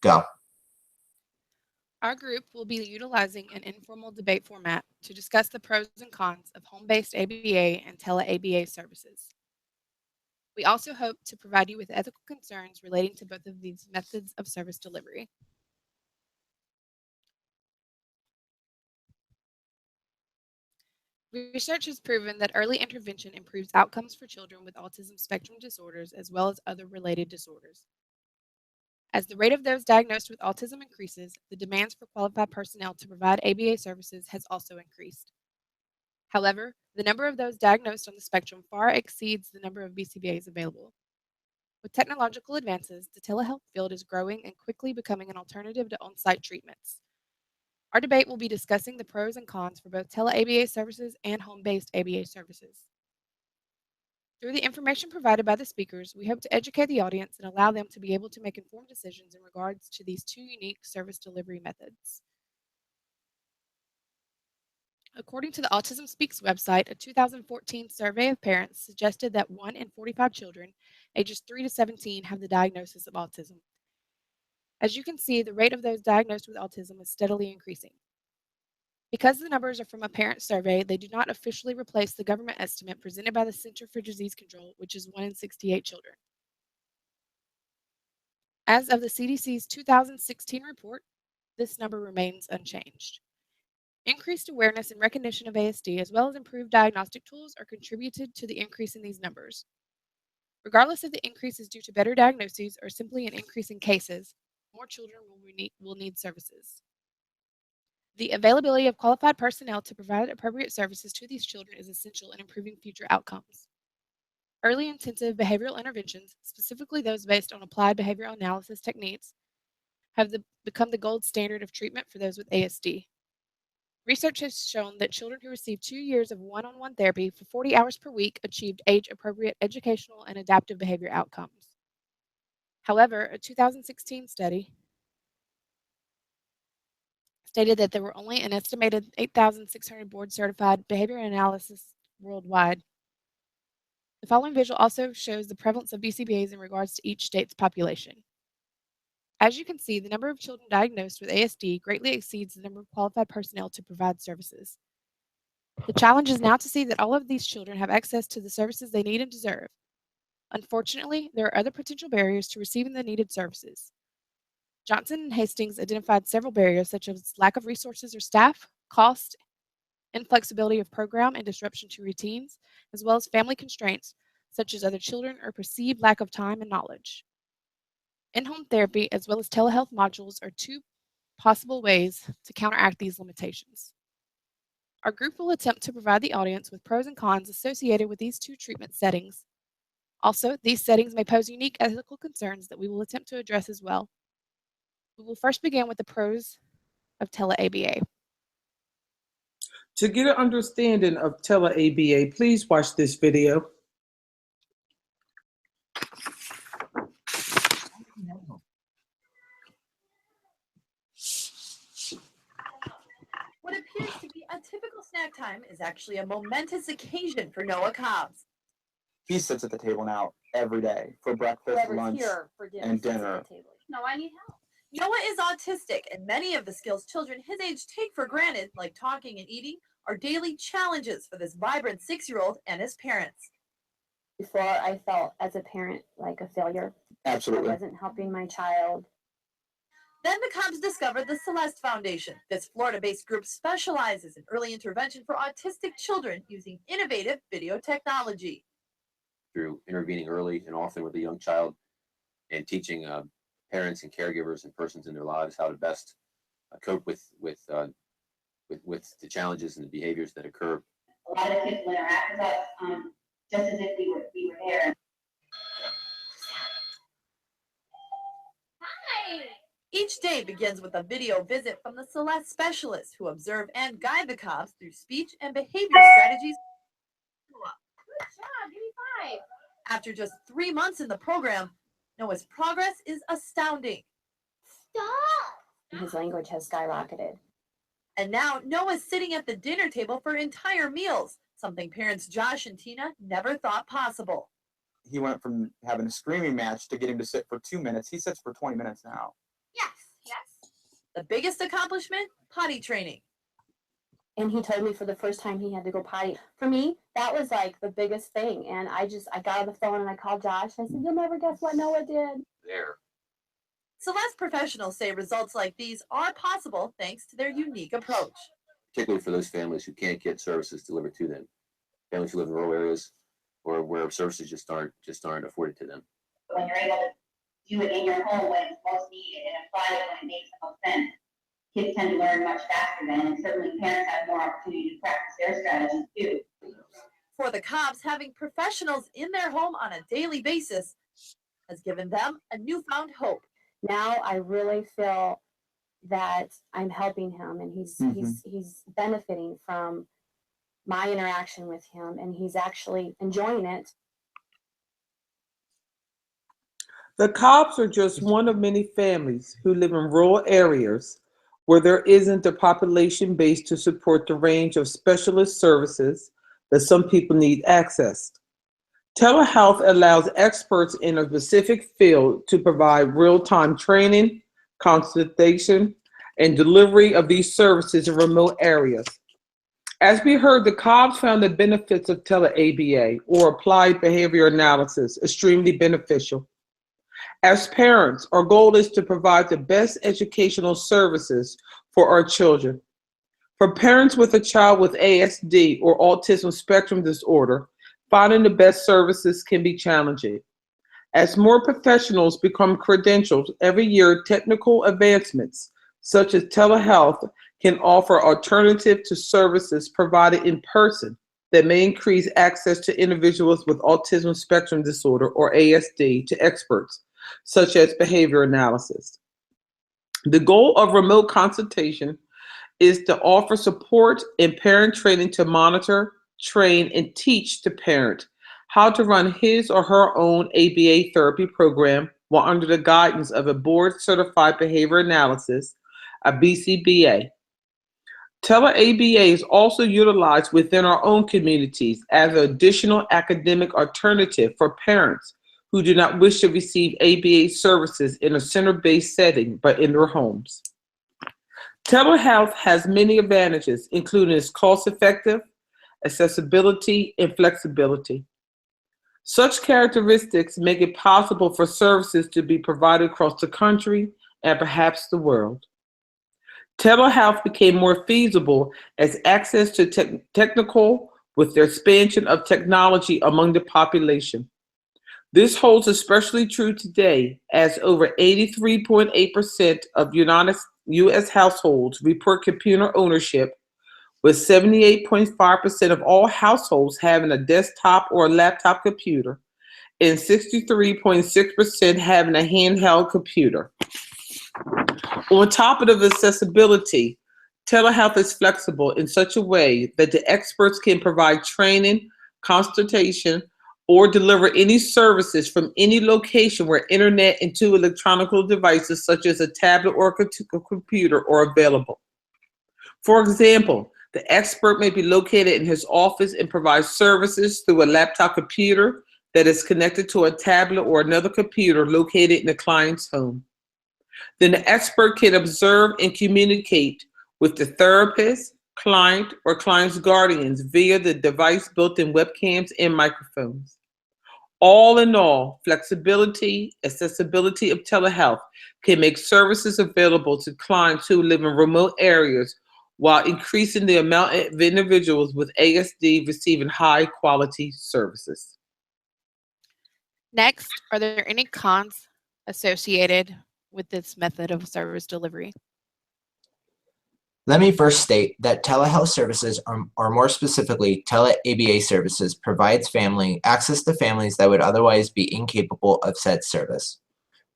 Go. Our group will be utilizing an informal debate format to discuss the pros and cons of home-based ABA and tele-ABA services. We also hope to provide you with ethical concerns relating to both of these methods of service delivery. Research has proven that early intervention improves outcomes for children with autism spectrum disorders as well as other related disorders. As the rate of those diagnosed with autism increases, the demands for qualified personnel to provide ABA services has also increased. However, the number of those diagnosed on the spectrum far exceeds the number of BCBAs available. With technological advances, the telehealth field is growing and quickly becoming an alternative to on-site treatments. Our debate will be discussing the pros and cons for both tele-ABA services and home-based ABA services. Through the information provided by the speakers, we hope to educate the audience and allow them to be able to make informed decisions in regards to these two unique service delivery methods. According to the Autism Speaks website, a 2014 survey of parents suggested that 1 in 45 children ages 3 to 17 have the diagnosis of autism. As you can see, the rate of those diagnosed with autism is steadily increasing. Because the numbers are from a parent survey, they do not officially replace the government estimate presented by the Center for Disease Control, which is 1 in 68 children. As of the CDC's 2016 report, this number remains unchanged. Increased awareness and recognition of ASD, as well as improved diagnostic tools, are contributed to the increase in these numbers. Regardless if the increase is due to better diagnoses or simply an increase in cases, more children will need services. The availability of qualified personnel to provide appropriate services to these children is essential in improving future outcomes. Early intensive behavioral interventions, specifically those based on applied behavioral analysis techniques, have become the gold standard of treatment for those with ASD. Research has shown that children who received 2 years of one-on-one therapy for 40 hours per week achieved age-appropriate educational and adaptive behavior outcomes. However, a 2016 study stated that there were only an estimated 8,600 board-certified behavior analysis worldwide. The following visual also shows the prevalence of BCBAs in regards to each state's population. As you can see, the number of children diagnosed with ASD greatly exceeds the number of qualified personnel to provide services. The challenge is now to see that all of these children have access to the services they need and deserve. Unfortunately, there are other potential barriers to receiving the needed services. Johnson and Hastings identified several barriers such as lack of resources or staff, cost, inflexibility of program and disruption to routines, as well as family constraints such as other children or perceived lack of time and knowledge. In-home therapy as well as telehealth modules are two possible ways to counteract these limitations. Our group will attempt to provide the audience with pros and cons associated with these two treatment settings. Also, these settings may pose unique ethical concerns that we will attempt to address as well. We will first begin with the pros of tele-ABA. To get an understanding of tele-ABA, please watch this video. What appears to be a typical snack time is actually a momentous occasion for Noah Cobbs. He sits at the table now every day for breakfast, Whoever's lunch, here for dinner and sits at dinner. the table. No, I need help. Noah is autistic, and many of the skills children his age take for granted, like talking and eating, are daily challenges for this vibrant 6-year-old and his parents. Before, I felt as a parent like a failure. Absolutely. I wasn't helping my child. Then the Cobbs discovered the Celeste Foundation. This Florida-based group specializes in early intervention for autistic children using innovative video technology. Through intervening early and often with a young child and teaching parents and caregivers and persons in their lives how to best cope with the challenges and the behaviors that occur. A lot of kids will interact with us just as if we were there. Hi! Each day begins with a video visit from the Celeste specialist who observe and guide the Cobbs through speech and behavior strategies. Good job, give me 5. After just 3 months in the program, Noah's progress is astounding. Stop! His language has skyrocketed. And now Noah's sitting at the dinner table for entire meals, something parents Josh and Tina never thought possible. He went from having a screaming match to getting to sit for 2 minutes. He sits for 20 minutes now. Yes. The biggest accomplishment? Potty training. And he told me for the first time he had to go potty. For me, that was like the biggest thing. And I got on the phone and I called Josh. I said, you'll never guess what Noah did. There. Celeste professionals say results like these are possible thanks to their unique approach. Particularly for those families who can't get services delivered to them. Families who live in rural areas or where services just aren't afforded to them. When you're able to do it in your home when it's most needed and apply it when it makes the most sense, kids tend to learn much faster then, and certainly parents have more opportunity to practice their strategies too. For the cops, having professionals in their home on a daily basis has given them a newfound hope. Now I really feel that I'm helping him, and he's benefiting from my interaction with him, and he's actually enjoying it. The Cobbs are just one of many families who live in rural areas where there isn't a population base to support the range of specialist services that some people need access. Telehealth allows experts in a specific field to provide real-time training, consultation, and delivery of these services in remote areas. As we heard, the Cobbs found the benefits of tele-ABA, or applied behavior analysis, extremely beneficial. As parents, our goal is to provide the best educational services for our children. For parents with a child with ASD or autism spectrum disorder, finding the best services can be challenging. As more professionals become credentialed every year, technical advancements such as telehealth can offer alternative to services provided in person that may increase access to individuals with autism spectrum disorder or ASD to experts, such as behavior analysis. The goal of remote consultation is to offer support and parent training to monitor, train, and teach the parent how to run his or her own ABA therapy program while under the guidance of a board-certified behavior analysis, a BCBA. Tele-ABA is also utilized within our own communities as an additional academic alternative for parents who do not wish to receive ABA services in a center-based setting, but in their homes. Telehealth has many advantages, including its cost-effective, accessibility, and flexibility. Such characteristics make it possible for services to be provided across the country and perhaps the world. Telehealth became more feasible as access to technical with the expansion of technology among the population. This holds especially true today, as over 83.8% of U.S. households report computer ownership, with 78.5% of all households having a desktop or a laptop computer, and 63.6% having a handheld computer. On top of the accessibility, telehealth is flexible in such a way that the experts can provide training, consultation, or deliver any services from any location where internet and two electronic devices such as a tablet or a computer are available. For example, the expert may be located in his office and provide services through a laptop computer that is connected to a tablet or another computer located in the client's home. Then the expert can observe and communicate with the therapist, client, or client's guardians via the device built-in webcams and microphones. All in all, flexibility, accessibility of telehealth can make services available to clients who live in remote areas while increasing the amount of individuals with ASD receiving high-quality services. Next, are there any cons associated with this method of service delivery? Let me first state that telehealth services, or more specifically, tele-ABA services, provides access to families that would otherwise be incapable of said service.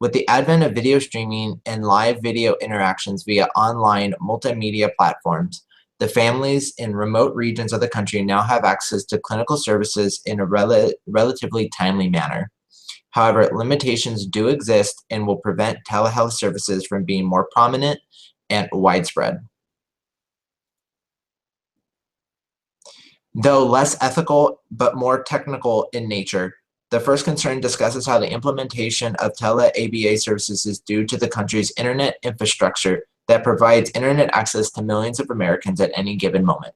With the advent of video streaming and live video interactions via online multimedia platforms, the families in remote regions of the country now have access to clinical services in a relatively timely manner. However, limitations do exist and will prevent telehealth services from being more prominent and widespread. Though less ethical but more technical in nature, the first concern discusses how the implementation of tele-ABA services is due to the country's internet infrastructure that provides internet access to millions of Americans at any given moment.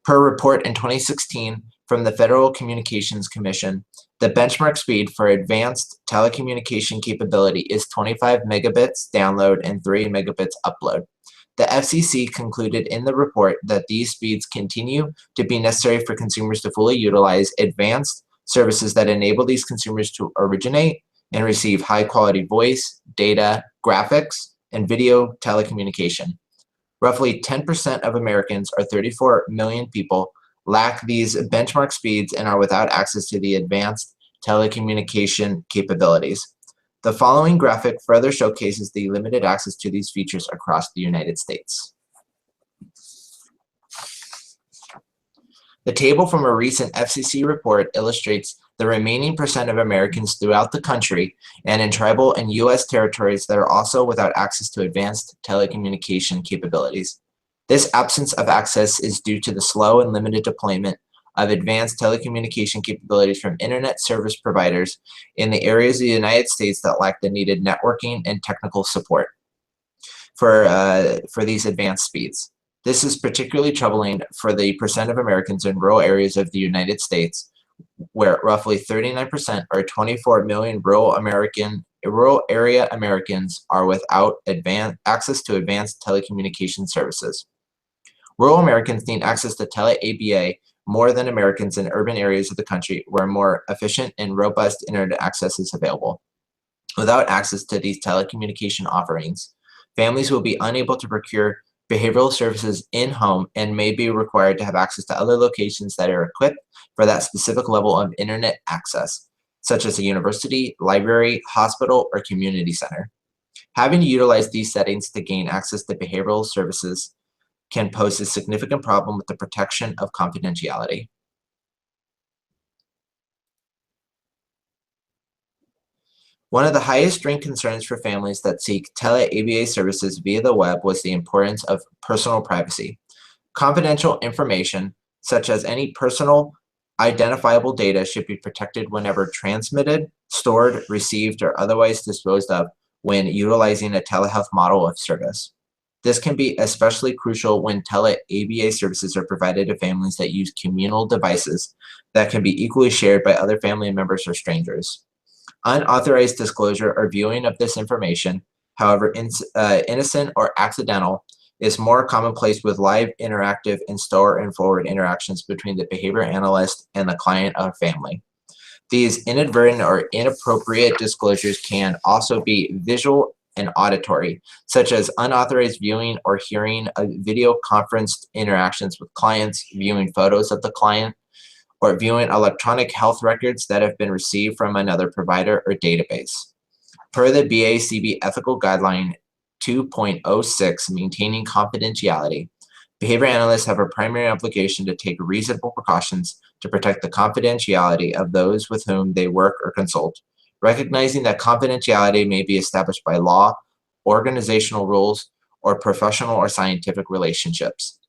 Per a report in 2016 from the Federal Communications Commission, the benchmark speed for advanced telecommunication capability is 25 megabits download and 3 megabits upload. The FCC concluded in the report that these speeds continue to be necessary for consumers to fully utilize advanced services that enable these consumers to originate and receive high-quality voice, data, graphics, and video telecommunication. Roughly 10% of Americans, or 34 million people, lack these benchmark speeds and are without access to the advanced telecommunication capabilities. The following graphic further showcases the limited access to these features across the United States. The table from a recent FCC report illustrates the remaining percent of Americans throughout the country and in tribal and U.S. territories that are also without access to advanced telecommunication capabilities. This absence of access is due to the slow and limited deployment of advanced telecommunication capabilities from internet service providers in the areas of the United States that lack the needed networking and technical support for these advanced speeds. This is particularly troubling for the percent of Americans in rural areas of the United States, where roughly 39% or 24 million rural area Americans are without access to advanced telecommunication services. Rural Americans need access to Tele ABA more than Americans in urban areas of the country where more efficient and robust internet access is available. Without access to these telecommunication offerings, families will be unable to procure behavioral services in-home and may be required to have access to other locations that are equipped for that specific level of internet access, such as a university, library, hospital, or community center. Having to utilize these settings to gain access to behavioral services can pose a significant problem with the protection of confidentiality. One of the highest rank concerns for families that seek tele-ABA services via the web was the importance of personal privacy. Confidential information, such as any personal identifiable data, should be protected whenever transmitted, stored, received, or otherwise disposed of when utilizing a telehealth model of service. This can be especially crucial when tele-ABA services are provided to families that use communal devices that can be equally shared by other family members or strangers. Unauthorized disclosure or viewing of this information, however innocent or accidental, is more commonplace with live, interactive, and store and forward interactions between the behavior analyst and the client or family. These inadvertent or inappropriate disclosures can also be visual and auditory, such as unauthorized viewing or hearing of video conferenced interactions with clients, viewing photos of the client, or viewing electronic health records that have been received from another provider or database. Per the BACB Ethical Guideline 2.06, Maintaining Confidentiality, behavior analysts have a primary obligation to take reasonable precautions to protect the confidentiality of those with whom they work or consult, recognizing that confidentiality may be established by law, organizational rules, or professional or scientific relationships.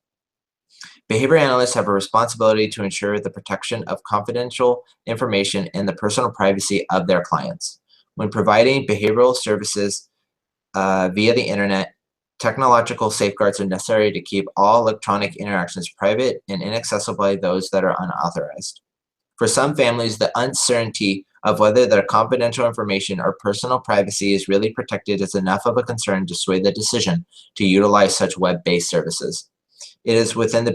Behavior analysts have a responsibility to ensure the protection of confidential information and the personal privacy of their clients. When providing behavioral services via the internet, technological safeguards are necessary to keep all electronic interactions private and inaccessible by those that are unauthorized. For some families, the uncertainty of whether their confidential information or personal privacy is really protected is enough of a concern to sway the decision to utilize such web-based services. It is with that the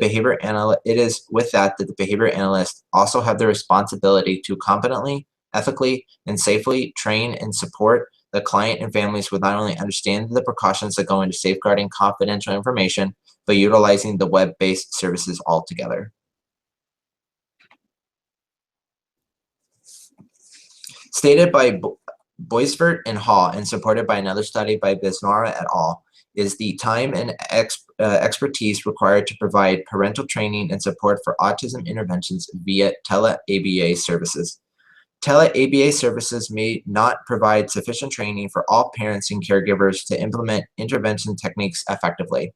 behavior analysts also have the responsibility to competently, ethically, and safely train and support the client and families with not only understanding the precautions that go into safeguarding confidential information, but utilizing the web-based services altogether. Stated by Boisvert and Hall and supported by another study by Bisnara et al., is the time and expertise required to provide parental training and support for autism interventions via tele-ABA services. Tele-ABA services may not provide sufficient training for all parents and caregivers to implement intervention techniques effectively.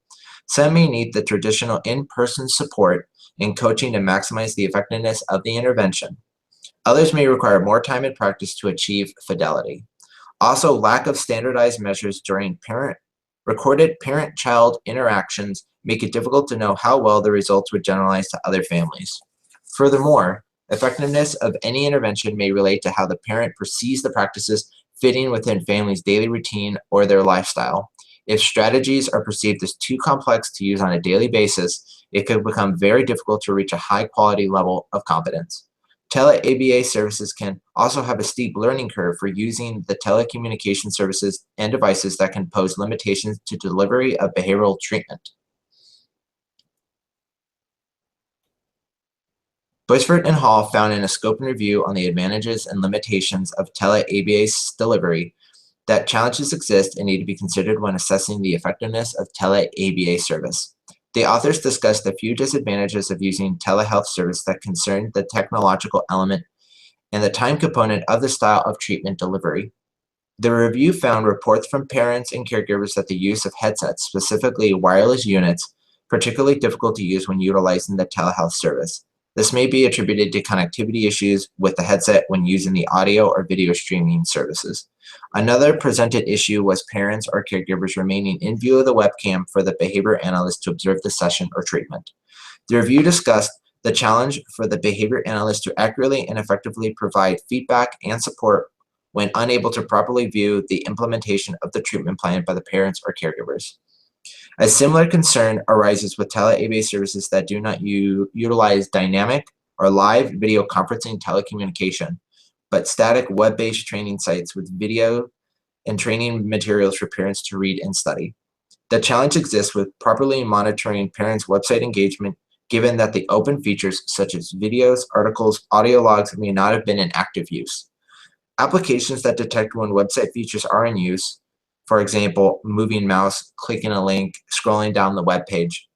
Some may need the traditional in-person support and coaching to maximize the effectiveness of the intervention. Others may require more time and practice to achieve fidelity. Also, lack of standardized measures during parent Recorded parent-child interactions make it difficult to know how well the results would generalize to other families. Furthermore, effectiveness of any intervention may relate to how the parent perceives the practices fitting within family's daily routine or their lifestyle. If strategies are perceived as too complex to use on a daily basis, it could become very difficult to reach a high-quality level of competence. Tele-ABA services can also have a steep learning curve for using the telecommunication services and devices that can pose limitations to delivery of behavioral treatment. Bushford and Hall found in a scope and review on the advantages and limitations of tele-ABA delivery that challenges exist and need to be considered when assessing the effectiveness of tele-ABA service. The authors discussed a few disadvantages of using telehealth service that concern the technological element and the time component of the style of treatment delivery. The review found reports from parents and caregivers that the use of headsets, specifically wireless units, particularly difficult to use when utilizing the telehealth service. This may be attributed to connectivity issues with the headset when using the audio or video streaming services. Another presented issue was parents or caregivers remaining in view of the webcam for the behavior analyst to observe the session or treatment. The review discussed the challenge for the behavior analyst to accurately and effectively provide feedback and support when unable to properly view the implementation of the treatment plan by the parents or caregivers. A similar concern arises with tele-ABA services that do not utilize dynamic or live video conferencing telecommunication, but static web-based training sites with video and training materials for parents to read and study. The challenge exists with properly monitoring parents' website engagement, given that the open features such as videos, articles, audio logs may not have been in active use. Applications that detect when website features are in use, for example, moving mouse, clicking a link, scrolling down the web page,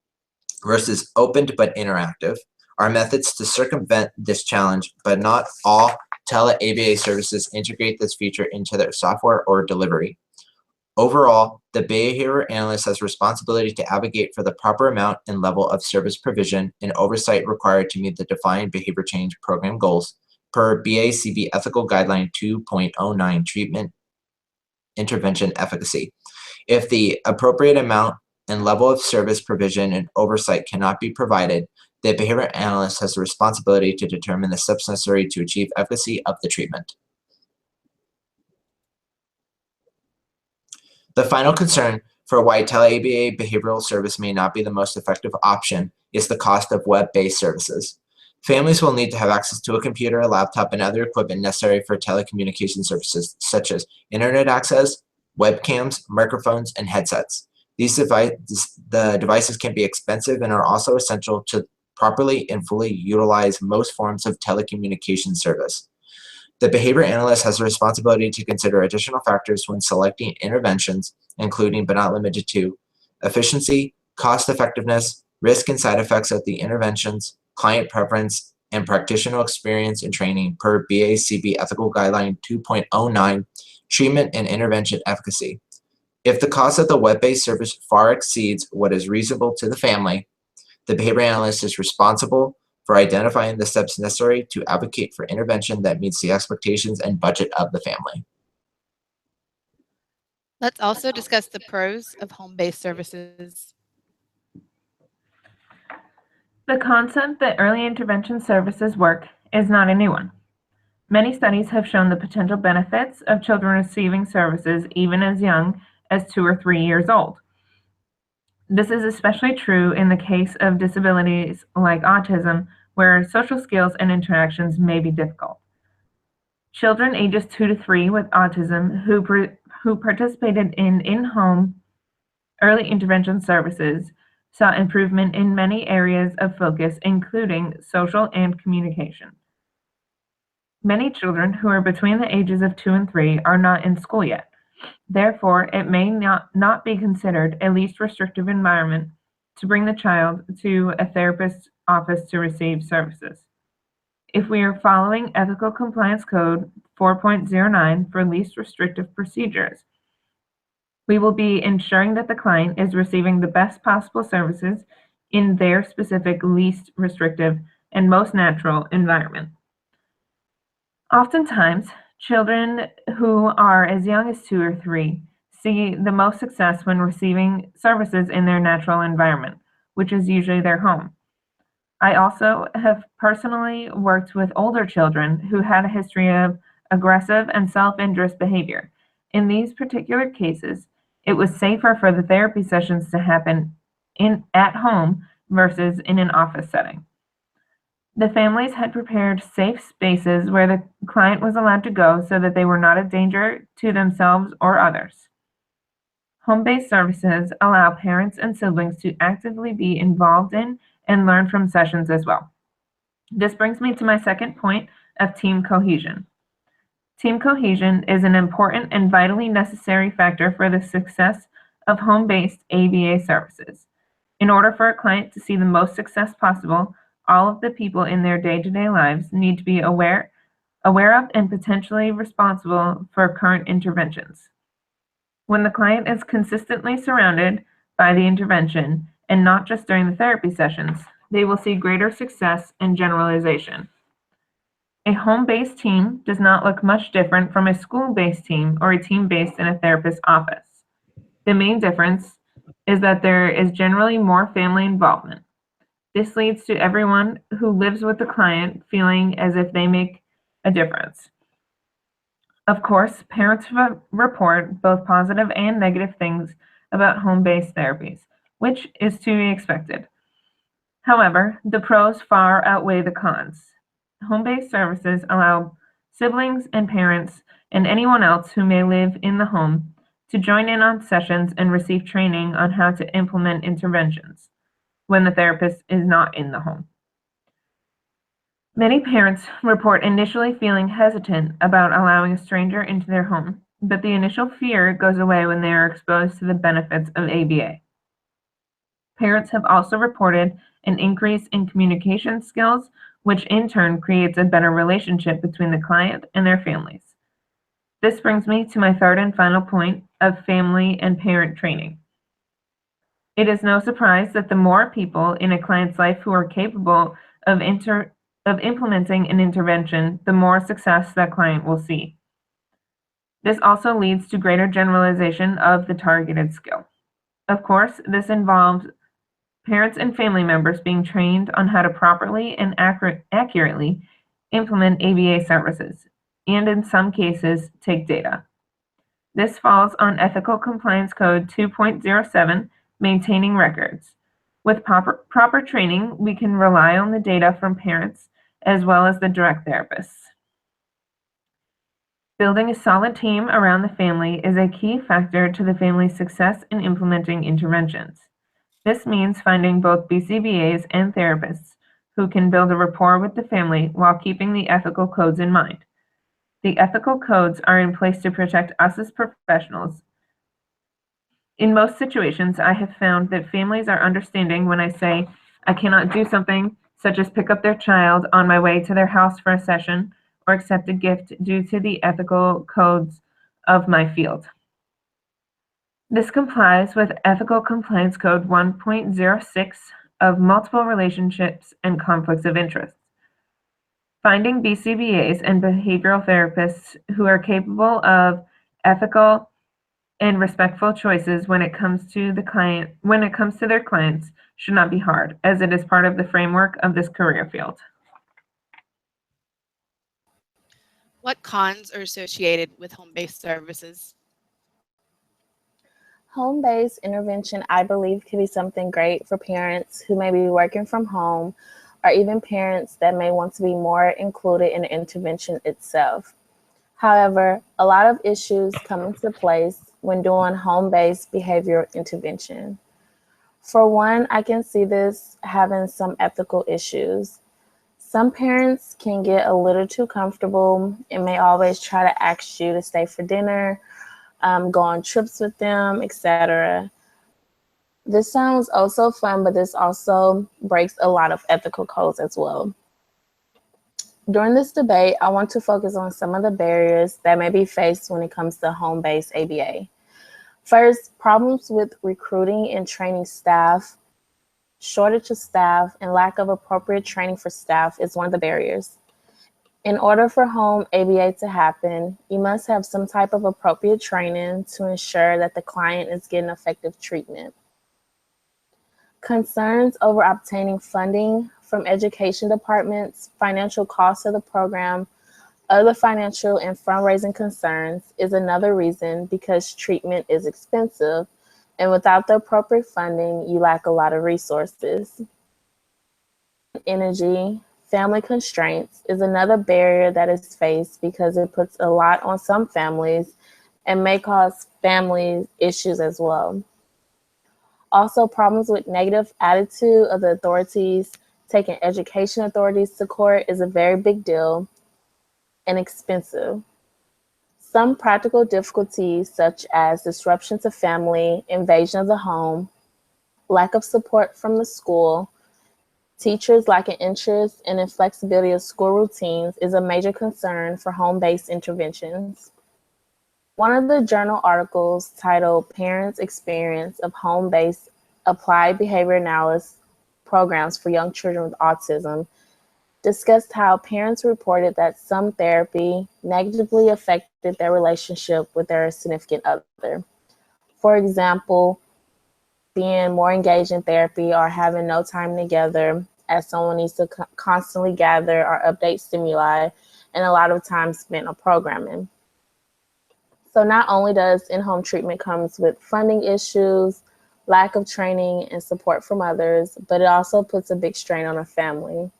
versus opened but interactive, are methods to circumvent this challenge, but not all tele-ABA services integrate this feature into their software or delivery. Overall, the behavior analyst has responsibility to advocate for the proper amount and level of service provision and oversight required to meet the defined behavior change program goals per BACB Ethical Guideline 2.09 Treatment Intervention Efficacy. If the appropriate amount and level of service provision and oversight cannot be provided, the behavior analyst has the responsibility to determine the steps necessary to achieve efficacy of the treatment. The final concern for why tele-ABA behavioral service may not be the most effective option is the cost of web-based services. Families will need to have access to a computer, a laptop, and other equipment necessary for telecommunication services, such as internet access, webcams, microphones, and headsets. The devices can be expensive and are also essential to properly and fully utilize most forms of telecommunication service. The behavior analyst has a responsibility to consider additional factors when selecting interventions, including but not limited to efficiency, cost effectiveness, risk and side effects of the interventions, client preference, and practitioner experience and training per BACB Ethical Guideline 2.09 Treatment and Intervention Efficacy. If the cost of the web-based service far exceeds what is reasonable to the family, the behavior analyst is responsible for identifying the steps necessary to advocate for intervention that meets the expectations and budget of the family. Let's also discuss the pros of home-based services. The concept that early intervention services work is not a new one. Many studies have shown the potential benefits of children receiving services even as young as 2 or 3 years old. This is especially true in the case of disabilities like autism, where social skills and interactions may be difficult. Children ages 2 to 3 with autism who participated in in-home early intervention services saw improvement in many areas of focus, including social and communication. Many children who are between the ages of 2 and 3 are not in school yet. Therefore, it may not be considered a least restrictive environment to bring the child to a therapist's office to receive services. If we are following Ethical Compliance Code 4.09 for least restrictive procedures, we will be ensuring that the client is receiving the best possible services in their specific least restrictive and most natural environment. Oftentimes, children who are as young as 2 or 3 see the most success when receiving services in their natural environment, which is usually their home. I also have personally worked with older children who had a history of aggressive and self-injurious behavior. In these particular cases, it was safer for the therapy sessions to happen at home versus in an office setting. The families had prepared safe spaces where the client was allowed to go so that they were not a danger to themselves or others. Home-based services allow parents and siblings to actively be involved in and learn from sessions as well. This brings me to my second point of team cohesion. Team cohesion is an important and vitally necessary factor for the success of home-based ABA services. In order for a client to see the most success possible, all of the people in their day-to-day lives need to be aware of and potentially responsible for current interventions. When the client is consistently surrounded by the intervention, and not just during the therapy sessions, they will see greater success and generalization. A home-based team does not look much different from a school-based team or a team based in a therapist's office. The main difference is that there is generally more family involvement. This leads to everyone who lives with the client feeling as if they make a difference. Of course, parents report both positive and negative things about home-based therapies, which is to be expected. However, the pros far outweigh the cons. Home-based services allow siblings and parents and anyone else who may live in the home to join in on sessions and receive training on how to implement interventions when the therapist is not in the home. Many parents report initially feeling hesitant about allowing a stranger into their home, but the initial fear goes away when they are exposed to the benefits of ABA. Parents have also reported an increase in communication skills, which in turn creates a better relationship between the client and their families. This brings me to my third and final point of family and parent training. It is no surprise that the more people in a client's life who are capable of implementing an intervention, the more success that client will see. This also leads to greater generalization of the targeted skill. Of course, this involves parents and family members being trained on how to properly and accurately implement ABA services, and in some cases, take data. This falls on Ethical Compliance Code 2.07, Maintaining Records. With proper training, we can rely on the data from parents as well as the direct therapists. Building a solid team around the family is a key factor to the family's success in implementing interventions. This means finding both BCBAs and therapists who can build a rapport with the family while keeping the ethical codes in mind. The ethical codes are in place to protect us as professionals. In most situations, I have found that families are understanding when I say I cannot do something such as pick up their child on my way to their house for a session or accept a gift due to the ethical codes of my field. This complies with Ethical Compliance Code 1.06 of multiple relationships and conflicts of interest. Finding BCBAs and behavioral therapists who are capable of ethical and respectful choices when it comes to their clients should not be hard, as it is part of the framework of this career field. What cons are associated with home-based services? Home-based intervention, I believe, can be something great for parents who may be working from home, or even parents that may want to be more included in the intervention itself. However, a lot of issues come into place when doing home-based behavioral intervention. For one, I can see this having some ethical issues. Some parents can get a little too comfortable and may always try to ask you to stay for dinner, go on trips with them, etc. This sounds also fun, but this also breaks a lot of ethical codes as well. During this debate, I want to focus on some of the barriers that may be faced when it comes to home-based ABA. First, problems with recruiting and training staff. Shortage of staff and lack of appropriate training for staff is one of the barriers. In order for home ABA to happen, you must have some type of appropriate training to ensure that the client is getting effective treatment. Concerns over obtaining funding from education departments, financial costs of the program, other financial and fundraising concerns is another reason, because treatment is expensive, and without the appropriate funding, you lack a lot of resources. Energy, family constraints is another barrier that is faced, because it puts a lot on some families and may cause family issues as well. Also, problems with negative attitude of the authorities. Taking education authorities to court is a very big deal and expensive. Some practical difficulties, such as disruption to family, invasion of the home, lack of support from the school, teachers lacking interest, and inflexibility of school routines, is a major concern for home-based interventions. One of the journal articles, titled Parents' Experience of Home-Based Applied Behavior Analysis Programs for Young Children with Autism, discussed how parents reported that some therapy negatively affected their relationship with their significant other. For example, being more engaged in therapy or having no time together, as someone needs to constantly gather or update stimuli, and a lot of time spent on programming. So not only does in-home treatment comes with funding issues, lack of training and support from others, but it also puts a big strain on a family.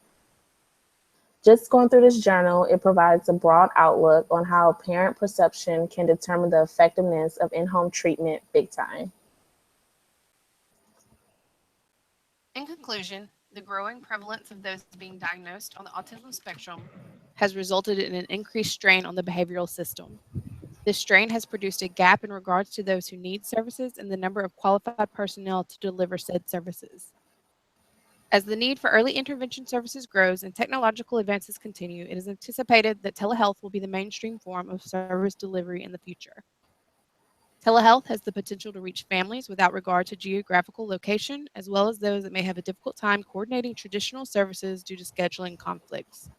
Just going through this journal, it provides a broad outlook on how parent perception can determine the effectiveness of in-home treatment big time. In conclusion, the growing prevalence of those being diagnosed on the autism spectrum has resulted in an increased strain on the behavioral system. This strain has produced a gap in regards to those who need services and the number of qualified personnel to deliver said services. As the need for early intervention services grows and technological advances continue, it is anticipated that telehealth will be the mainstream form of service delivery in the future. Telehealth has the potential to reach families without regard to geographical location, as well as those that may have a difficult time coordinating traditional services due to scheduling conflicts.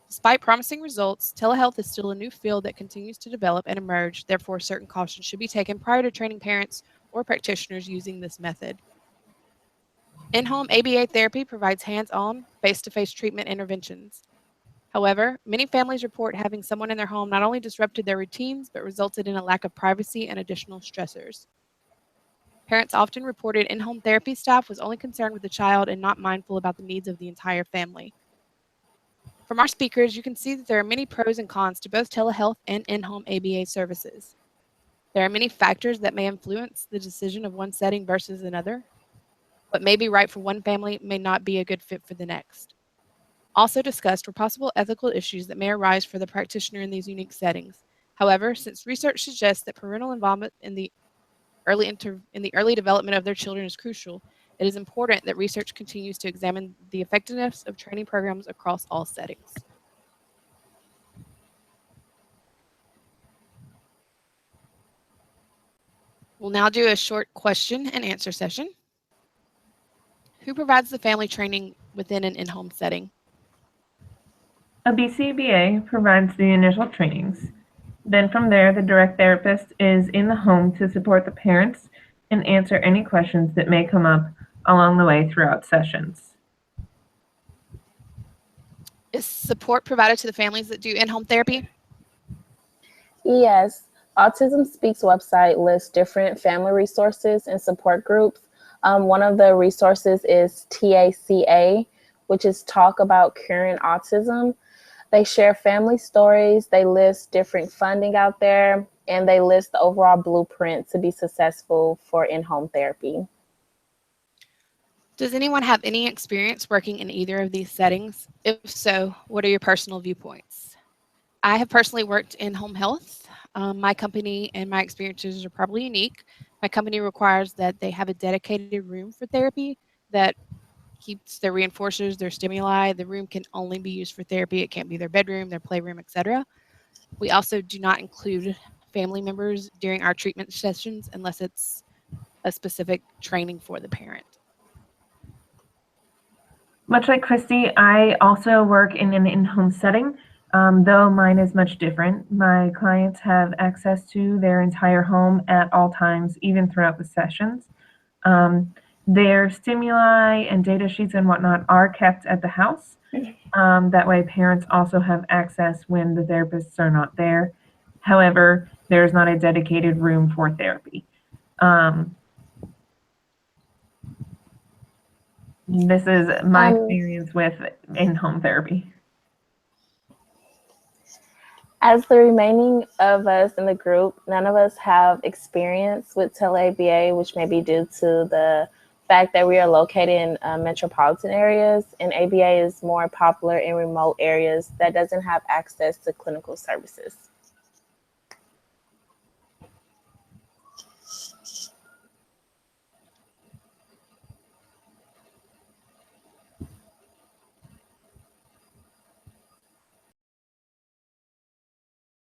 Despite promising results, telehealth is still a new field that continues to develop and emerge, therefore certain cautions should be taken prior to training parents or practitioners using this method. In-home ABA therapy provides hands-on, face-to-face treatment interventions. However, many families report having someone in their home not only disrupted their routines, but resulted in a lack of privacy and additional stressors. Parents often reported in-home therapy staff was only concerned with the child and not mindful about the needs of the entire family. From our speakers, you can see that there are many pros and cons to both telehealth and in-home ABA services. There are many factors that may influence the decision of one setting versus another. What may be right for one family may not be a good fit for the next. Also discussed were possible ethical issues that may arise for the practitioner in these unique settings. However, since research suggests that parental involvement in the early development of their children is crucial, it is important that research continues to examine the effectiveness of training programs across all settings. We'll now do a short question and answer session. Who provides the family training within an in-home setting? A BCBA provides the initial trainings. Then from there, the direct therapist is in the home to support the parents and answer any questions that may come up along the way throughout sessions. Is support provided to the families that do in-home therapy? Yes, Autism Speaks website lists different family resources and support groups. One of the resources is TACA, which is Talk About Curing Autism. They share family stories, they list different funding out there, and they list the overall blueprint to be successful for in-home therapy. Does anyone have any experience working in either of these settings? If so, what are your personal viewpoints? I have personally worked in home health. My company and my experiences are probably unique. My company requires that they have a dedicated room for therapy that keeps their reinforcers, their stimuli. The room can only be used for therapy. It can't be their bedroom, their playroom, etc. We also do not include family members during our treatment sessions unless it's a specific training for the parent. Much like Christy, I also work in an in-home setting, though mine is much different. My clients have access to their entire home at all times, even throughout the sessions. Their stimuli and data sheets and whatnot are kept at the house. That way parents also have access when the therapists are not there. However, there's not a dedicated room for therapy. This is my experience with in-home therapy. As the remaining of us in the group, none of us have experience with Tele ABA, which may be due to the fact that we are located in metropolitan areas, and ABA is more popular in remote areas that doesn't have access to clinical services.